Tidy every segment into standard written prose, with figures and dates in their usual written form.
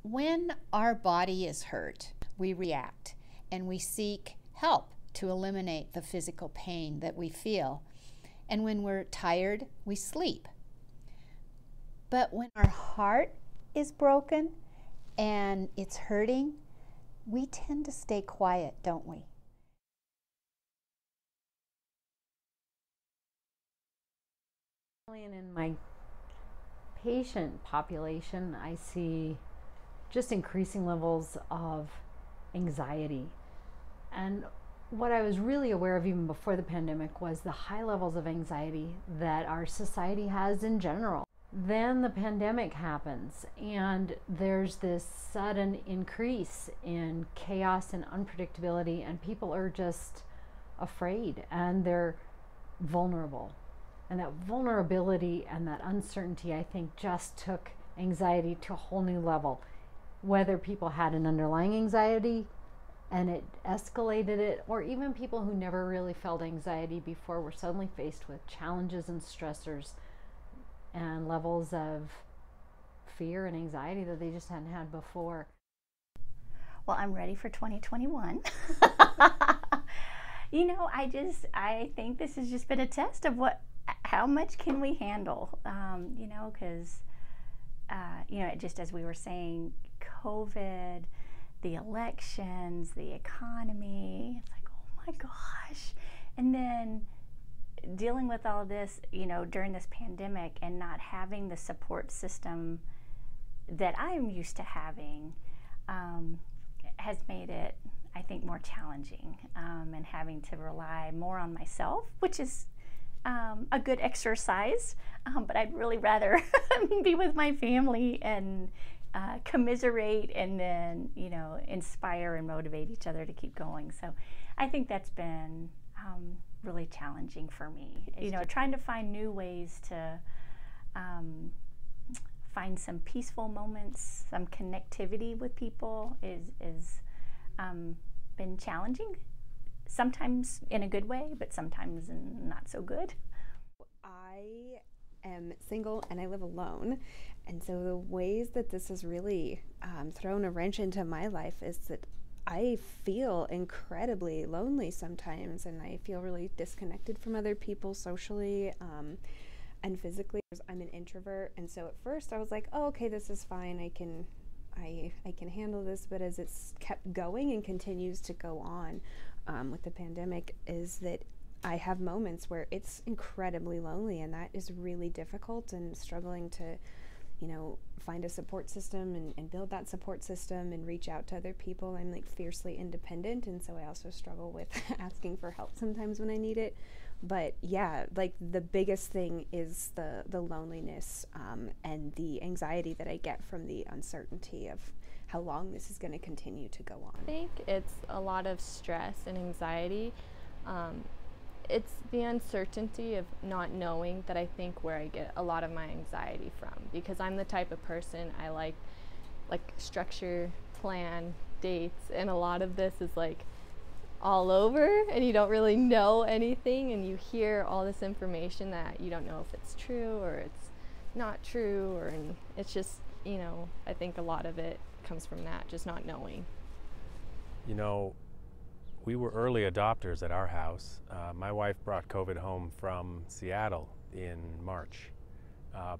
When our body is hurt, we react and we seek help to eliminate the physical pain that we feel. And when we're tired, we sleep. But when our heart is broken and it's hurting, we tend to stay quiet, don't we? In my patient population, I see just increasing levels of anxiety. And what I was really aware of even before the pandemic was the high levels of anxiety that our society has in general. Then the pandemic happens and there's this sudden increase in chaos and unpredictability, and people are just afraid and they're vulnerable. And that vulnerability and that uncertainty, I think, just took anxiety to a whole new level. Whether people had an underlying anxiety and it escalated it, or even people who never really felt anxiety before were suddenly faced with challenges and stressors and levels of fear and anxiety that they just hadn't had before. Well, I'm ready for 2021. You know, I think this has just been a test of how much can we handle, you know, because, you know, just as we were saying, COVID, the elections, the economy, it's like, oh my gosh. And then dealing with all this, you know, during this pandemic and not having the support system that I'm used to having has made it, I think, more challenging, and having to rely more on myself, which is a good exercise, but I'd really rather be with my family and commiserate and then, you know, inspire and motivate each other to keep going. So I think that's been really challenging for me. You know, trying to find new ways to find some peaceful moments, some connectivity with people is been challenging. Sometimes in a good way, but sometimes not so good. I am single and I live alone, and so the ways that this has really thrown a wrench into my life is that I feel incredibly lonely sometimes, and I feel really disconnected from other people socially and physically. I'm an introvert, and so at first I was like, oh, okay, this is fine, I can handle this. But as it's kept going and continues to go on with the pandemic, is that I have moments where it's incredibly lonely, and that is really difficult, and struggling to, you know, find a support system and build that support system and reach out to other people. I'm like fiercely independent, and so I also struggle with asking for help sometimes when I need it. But yeah, like the biggest thing is the loneliness and the anxiety that I get from the uncertainty of how long this is going to continue to go on. I think it's a lot of stress and anxiety. It's the uncertainty of not knowing that I think where I get a lot of my anxiety from, because I'm the type of person I like structure, plan, dates, and a lot of this is like all over and you don't really know anything, and you hear all this information that you don't know if it's true or it's not true, and it's just, you know, I think a lot of it comes from that, just not knowing. You know, we were early adopters at our house. My wife brought COVID home from Seattle in March,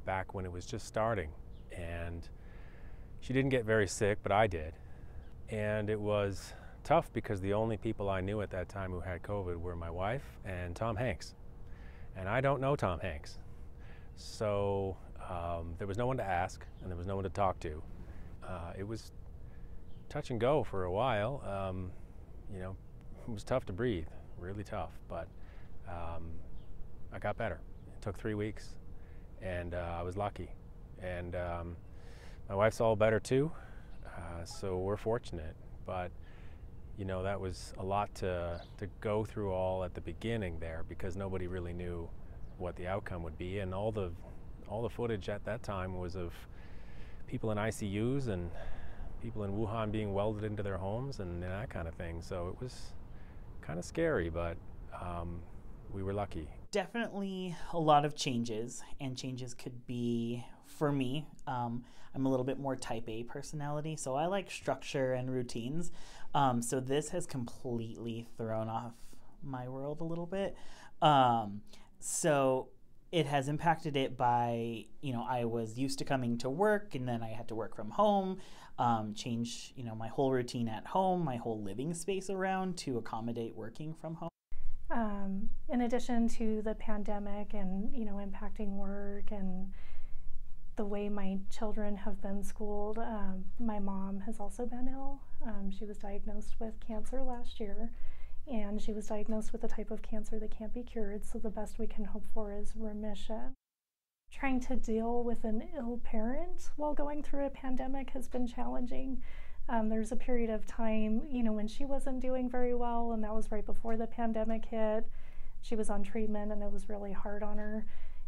back when it was just starting. And she didn't get very sick, but I did. And it was tough because the only people I knew at that time who had COVID were my wife and Tom Hanks. And I don't know Tom Hanks. So there was no one to ask, and there was no one to talk to. It was touch and go for a while. You know, it was tough to breathe, really tough, but I got better. It took 3 weeks, and I was lucky. And my wife's all better too, so we're fortunate. But you know, that was a lot to go through all at the beginning there, because nobody really knew what the outcome would be, and all the footage at that time was of people in ICUs and people in Wuhan being welded into their homes and that kind of thing. So it was kind of scary, but we were lucky. Definitely a lot of changes, and changes could be, for me, I'm a little bit more type A personality, so I like structure and routines. So this has completely thrown off my world a little bit. So it has impacted it by, I was used to coming to work, and then I had to work from home, change, my whole routine at home, my whole living space around to accommodate working from home. In addition to the pandemic and, impacting work and the way my children have been schooled, my mom has also been ill. She was diagnosed with cancer last year, and she was diagnosed with a type of cancer that can't be cured, so the best we can hope for is remission. Trying to deal with an ill parent while going through a pandemic has been challenging. There's a period of time, when she wasn't doing very well, and that was right before the pandemic hit. She was on treatment, and it was really hard on her.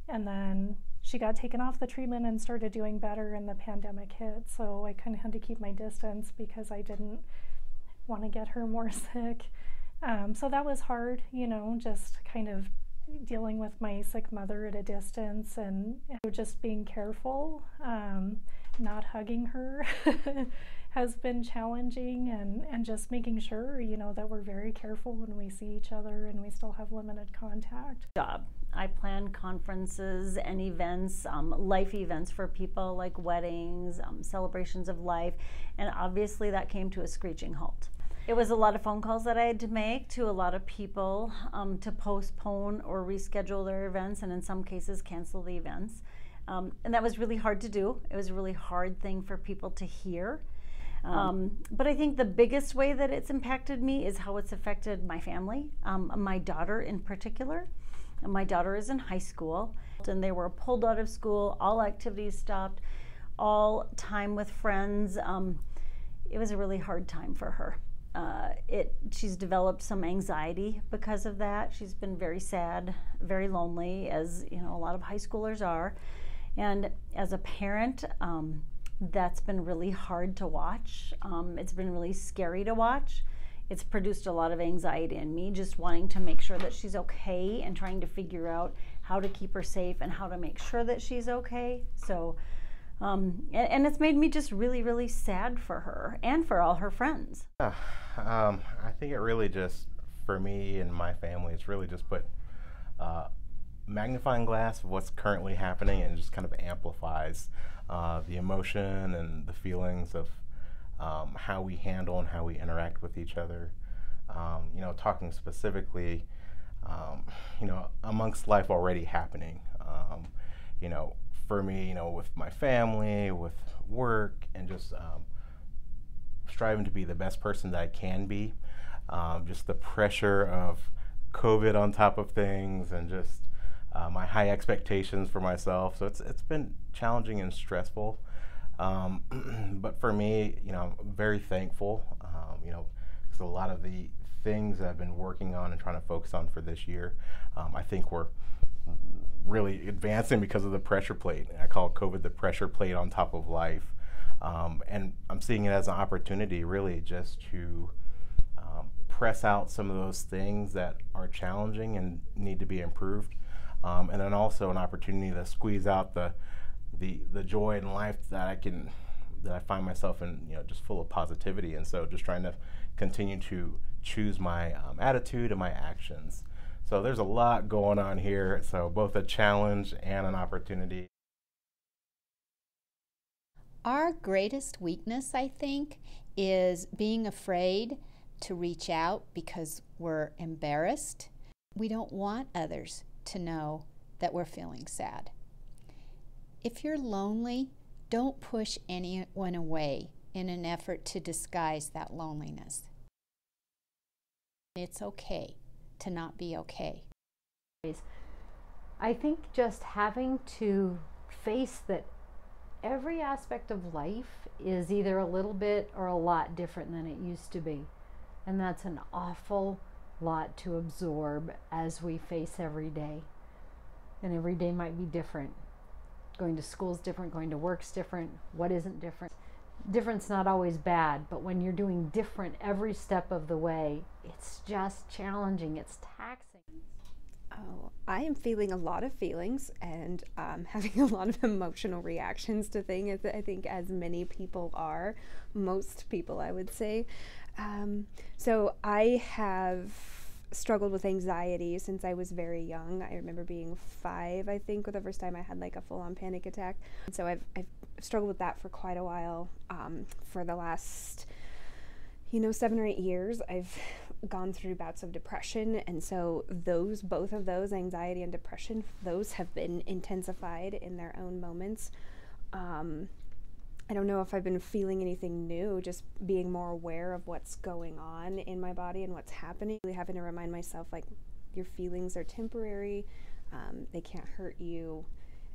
And then she got taken off the treatment and started doing better, and the pandemic hit. So I kind of had to keep my distance because I didn't want to get her more sick. So that was hard, just kind of dealing with my sick mother at a distance and just being careful. Not hugging her has been challenging, and just making sure, that we're very careful when we see each other and we still have limited contact. I plan conferences and events, life events for people, like weddings, celebrations of life, and obviously that came to a screeching halt. It was a lot of phone calls that I had to make to a lot of people to postpone or reschedule their events, and in some cases cancel the events. And that was really hard to do. It was a really hard thing for people to hear. But I think the biggest way that it's impacted me is how it's affected my family, my daughter in particular. And my daughter is in high school, and they were pulled out of school, all activities stopped, all time with friends. It was a really hard time for her. She's developed some anxiety because of that. She's been very sad, very lonely, as a lot of high schoolers are. And as a parent, that's been really hard to watch. It's been really scary to watch. It's produced a lot of anxiety in me, just wanting to make sure that she's okay and trying to figure out how to keep her safe and how to make sure that she's okay. So, and it's made me just really, really sad for her and for all her friends. I think it really just, for me and my family, it's really just put magnifying glass of what's currently happening, and just kind of amplifies the emotion and the feelings of how we handle and how we interact with each other. Talking specifically, amongst life already happening, for me, with my family, with work, and just striving to be the best person that I can be. Just the pressure of COVID on top of things, and just my high expectations for myself. So it's been challenging and stressful. But for me, I'm very thankful, because a lot of the things that I've been working on and trying to focus on for this year, I think we're really advancing because of the pressure plate. I call COVID the pressure plate on top of life. And I'm seeing it as an opportunity, really, just to press out some of those things that are challenging and need to be improved. And then also an opportunity to squeeze out the joy in life that I find myself in, just full of positivity. And so just trying to continue to choose my attitude and my actions. So there's a lot going on here. So both a challenge and an opportunity. Our greatest weakness, I think, is being afraid to reach out because we're embarrassed. We don't want others to know that we're feeling sad. If you're lonely, don't push anyone away in an effort to disguise that loneliness. It's okay to not be okay. I think just having to face that every aspect of life is either a little bit or a lot different than it used to be. And that's an awful lot to absorb as we face every day. And every day might be different. Going to school's different, going to work's different. What isn't different? Different's not always bad, but when you're doing different every step of the way, it's just challenging, it's taxing. Oh, I am feeling a lot of feelings and having a lot of emotional reactions to things, I think, as many people are, most people, I would say. So I have struggled with anxiety since I was very young. I remember being 5, I think, the first time I had like a full-on panic attack. So I've struggled with that for quite a while. For the last, 7 or 8 years, I've gone through bouts of depression, and so both of those, anxiety and depression, those have been intensified in their own moments. I don't know if I've been feeling anything new, just being more aware of what's going on in my body and what's happening. Really having to remind myself, like, your feelings are temporary, they can't hurt you,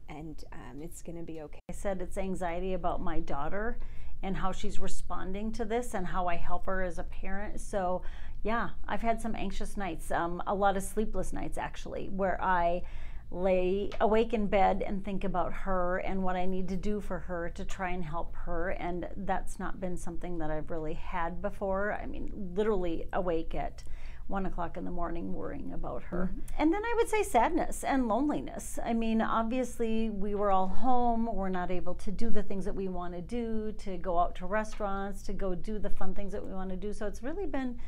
and it's going to be okay. I said it's anxiety about my daughter and how she's responding to this and how I help her as a parent. So yeah, I've had some anxious nights, a lot of sleepless nights actually, where I lay awake in bed and think about her and what I need to do for her to try and help her. And that's not been something that I've really had before. I mean, literally awake at 1 o'clock in the morning worrying about her. Mm-hmm. And then I would say sadness and loneliness. I mean, obviously we were all home. We're not able to do the things that we want to do, to go out to restaurants, to go do the fun things that we want to do. So it's really been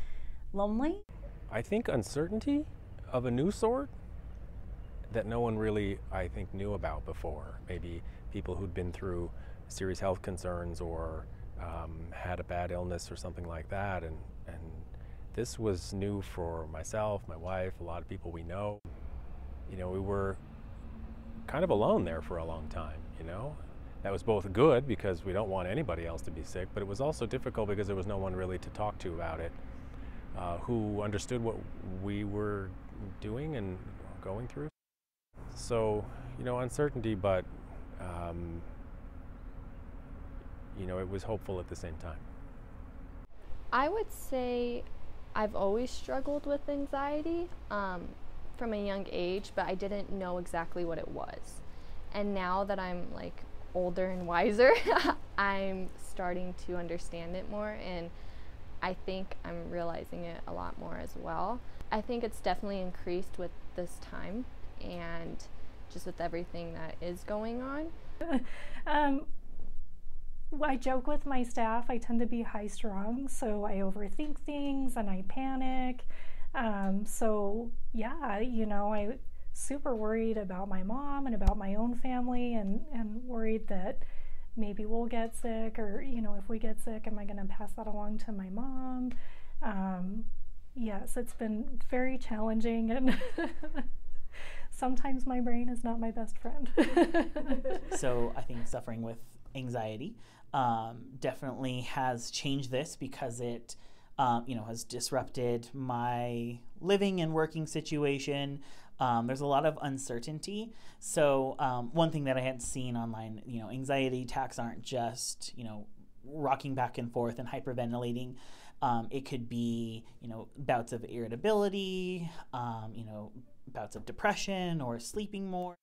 lonely. I think uncertainty of a new sort that no one really, I think, knew about before. Maybe people who'd been through serious health concerns or had a bad illness or something like that. And this was new for myself, my wife, a lot of people we know. We were kind of alone there for a long time, That was both good because we don't want anybody else to be sick, but it was also difficult because there was no one really to talk to about it, who understood what we were doing and going through. So, uncertainty, but, it was hopeful at the same time. I would say I've always struggled with anxiety from a young age, but I didn't know exactly what it was. And now that I'm like older and wiser, I'm starting to understand it more, and I think I'm realizing it a lot more as well. I think it's definitely increased with this time and just with everything that is going on. I joke with my staff, I tend to be high strung, so I overthink things and I panic. So yeah, I'm super worried about my mom and about my own family, and worried that maybe we'll get sick, or if we get sick, am I going to pass that along to my mom? Yes, it's been very challenging, and sometimes my brain is not my best friend. So I think suffering with anxiety definitely has changed this, because it has disrupted my living and working situation. There's a lot of uncertainty. So one thing that I had seen online, anxiety attacks aren't just, rocking back and forth and hyperventilating. It could be, bouts of irritability, bouts of depression or sleeping more.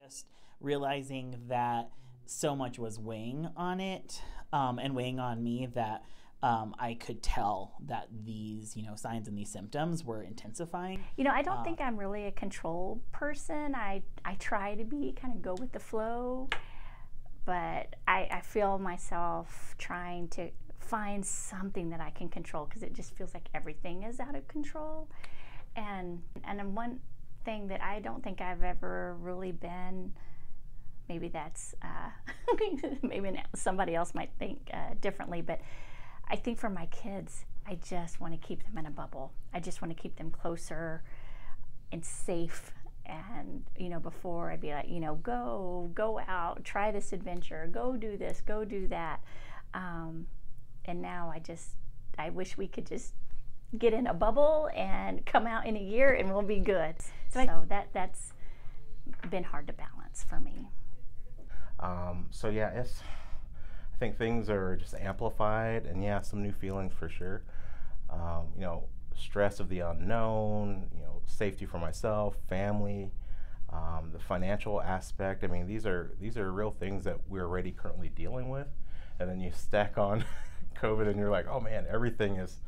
Just realizing that so much was weighing on it and weighing on me that I could tell that these, signs and these symptoms were intensifying. I don't think I'm really a control person. I try to be kind of go with the flow, but I feel myself trying to find something that I can control, because it just feels like everything is out of control. And one thing that I don't think I've ever really been, maybe that's maybe somebody else might think differently, but I think for my kids, I just want to keep them in a bubble. I just want to keep them closer and safe. And, before I'd be like, go out, try this adventure, go do this, go do that. And now I wish we could just get in a bubble and come out in a year and we'll be good. So that's been hard to balance for me. So yeah, I think things are just amplified, and yeah, some new feelings for sure. Stress of the unknown, safety for myself, family, the financial aspect. I mean, these are real things that we're already currently dealing with, and then you stack on COVID, and you're like, oh man, everything is,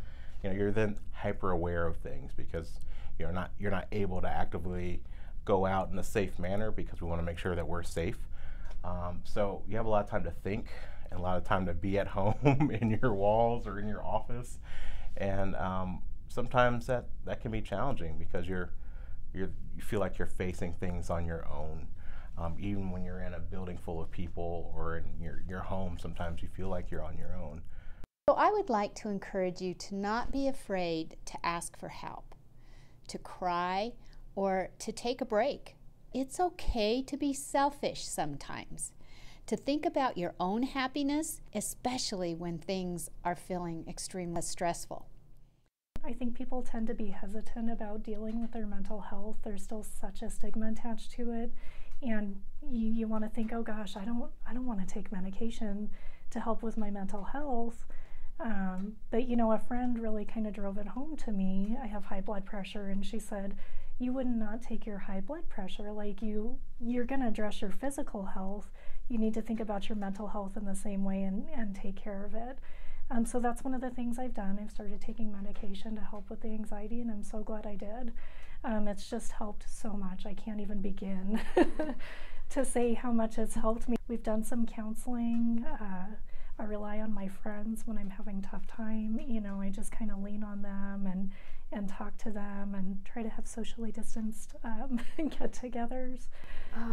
you're then hyper aware of things because you're not able to actively go out in a safe manner because we want to make sure that we're safe. So you have a lot of time to think and a lot of time to be at home in your walls or in your office. And sometimes that can be challenging because you feel like you're facing things on your own. Even when you're in a building full of people or in your home, sometimes you feel like you're on your own. So I would like to encourage you to not be afraid to ask for help, to cry, or to take a break. It's okay to be selfish sometimes, to think about your own happiness, especially when things are feeling extremely stressful. I think people tend to be hesitant about dealing with their mental health. There's still such a stigma attached to it, and you want to think, oh gosh, I don't want to take medication to help with my mental health. But you know, a friend really kind of drove it home to me. I have high blood pressure, and she said, you would not take your high blood pressure. Like you're going to address your physical health. You need to think about your mental health in the same way and take care of it. So that's one of the things I've done. I've started taking medication to help with the anxiety, and I'm so glad I did. It's just helped so much. I can't even begin to say how much it's helped me. We've done some counseling. I rely on my friends when I'm having a tough time. You know, I just kind of lean on them and talk to them and try to have socially distanced get-togethers.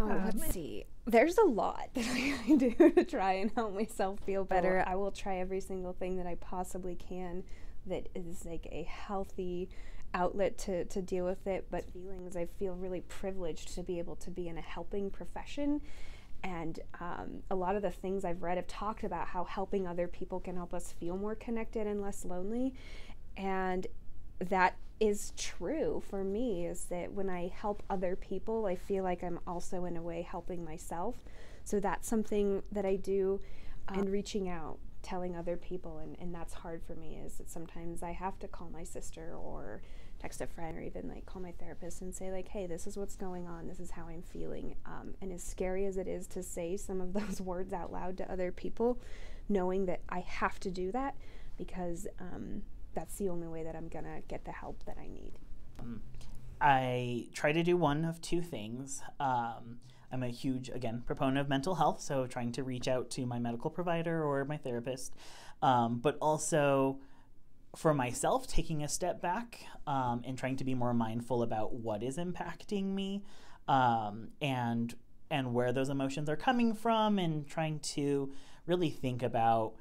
Let's see. There's a lot that I can do to try and help myself feel better. I will try every single thing that I possibly can that is like a healthy outlet to deal with it. But feelings, I feel really privileged to be able to be in a helping profession. And a lot of the things I've read have talked about how helping other people can help us feel more connected and less lonely. And that is true for me, is that when I help other people, I feel like I'm also in a way helping myself. So that's something that I do, and reaching out, telling other people, and that's hard for me, is that sometimes I have to call my sister or text a friend or even like call my therapist and say like, hey, this is what's going on, this is how I'm feeling. And as scary as it is to say some of those words out loud to other people, knowing that I have to do that because that's the only way that I'm gonna get the help that I need. I try to do one of two things. I'm a huge, again, proponent of mental health, so trying to reach out to my medical provider or my therapist, but also for myself, taking a step back and trying to be more mindful about what is impacting me and where those emotions are coming from, and trying to really think about,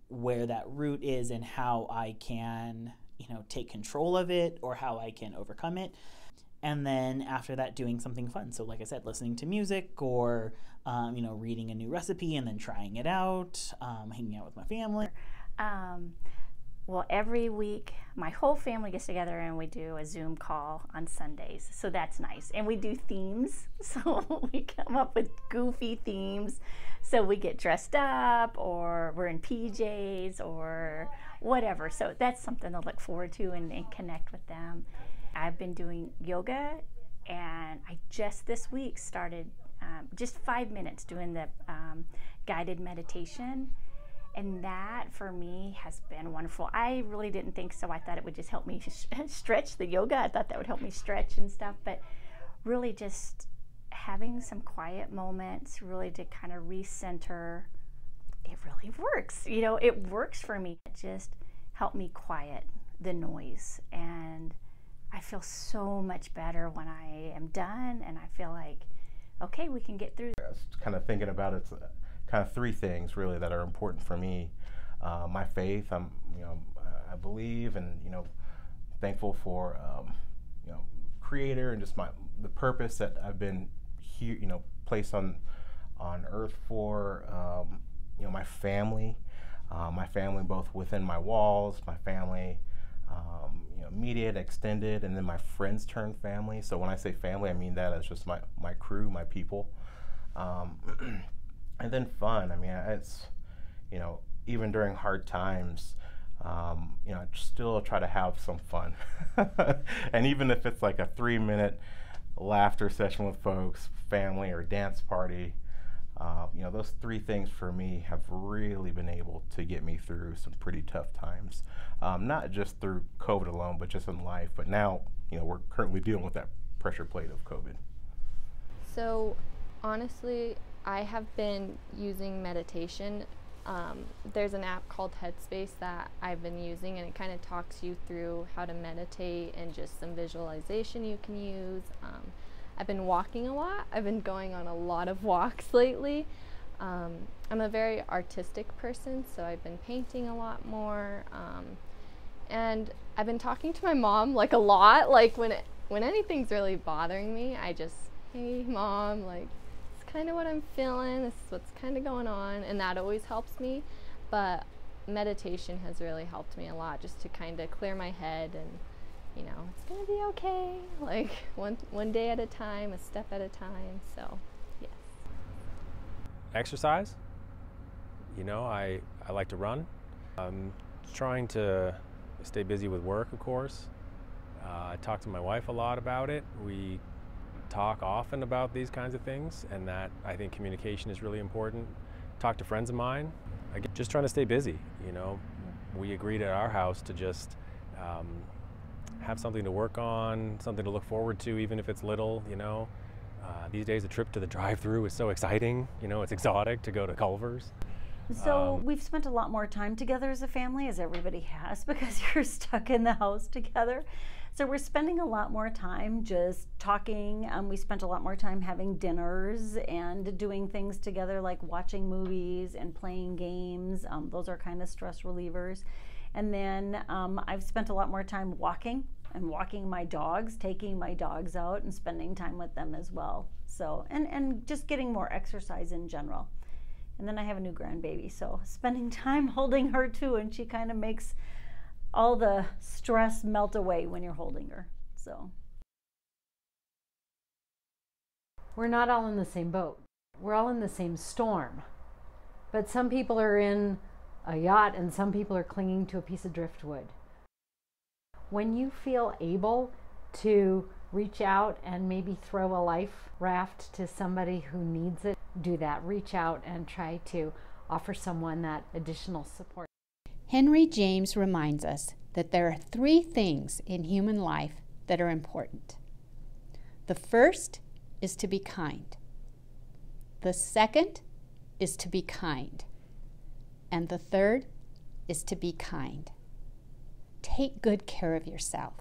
where that root is and how I can, take control of it or how I can overcome it. And then after that, doing something fun. So like I said, listening to music or, reading a new recipe and then trying it out, hanging out with my family. Well, every week, my whole family gets together and we do a Zoom call on Sundays. So that's nice. And we do themes. So we come up with goofy themes. So we get dressed up, or we're in PJs or whatever. So that's something to look forward to and connect with them. I've been doing yoga, and I just this week started just 5 minutes doing the guided meditation. And that, for me, has been wonderful. I really didn't think so. I thought it would just help me stretch the yoga. I thought that would help me stretch and stuff. But really just having some quiet moments, really to kind of recenter, it really works. It works for me. It just helped me quiet the noise. And I feel so much better when I am done. And I feel like, okay, we can get through. I was kind of thinking about it. Kind of three things really that are important for me. My faith, I believe, and thankful for Creator and just the purpose that I've been here, placed on earth for. My family both within my walls, my family, immediate, extended, and then my friends turned family. So when I say family, I mean that as just my crew, my people. And then fun. I mean, it's, even during hard times, I still try to have some fun. And even if it's like a 3-minute laughter session with folks, family, or dance party, those three things for me have really been able to get me through some pretty tough times. Not just through COVID alone, but just in life. But now, we're currently dealing with that pressure plate of COVID? So honestly, I have been using meditation. There's an app called Headspace that I've been using, and it kind of talks you through how to meditate and just some visualization you can use. I've been walking a lot. I've been going on a lot of walks lately. I'm a very artistic person, so I've been painting a lot more. And I've been talking to my mom like a lot. Like when anything's really bothering me, I just, hey mom, like it's kind of what I'm feeling. This is what's kind of going on, and that always helps me. But meditation has really helped me a lot, just to kind of clear my head and, you know, it's gonna be okay. Like one day at a time, a step at a time. So, yes. Exercise. You know, I like to run. I'm trying to stay busy with work, of course. I talk to my wife a lot about it. We talk often about these kinds of things, and that I think communication is really important. Talk to friends of mine. Again, just trying to stay busy. You know, we agreed at our house to just have something to work on, something to look forward to, even if it's little. You know, these days a trip to the drive-thru is so exciting. You know, it's exotic to go to Culver's. So we've spent a lot more time together as a family, as everybody has, because you're stuck in the house together. So we're spending a lot more time just talking. We spent a lot more time having dinners and doing things together, like watching movies and playing games. Those are kind of stress relievers. And then I've spent a lot more time walking my dogs, taking my dogs out and spending time with them as well. So, and just getting more exercise in general. And then I have a new grandbaby, so spending time holding her too, and she kind of makes all the stress melt away when you're holding her. So We're not all in the same boat. We're all in the same storm. But some people are in a yacht and some people are clinging to a piece of driftwood. When you feel able to reach out and maybe throw a life raft to somebody who needs it, do that. Reach out and try to offer someone that additional support. Henry James reminds us that there are 3 things in human life that are important. The first is to be kind. The second is to be kind. And the third is to be kind. Take good care of yourself.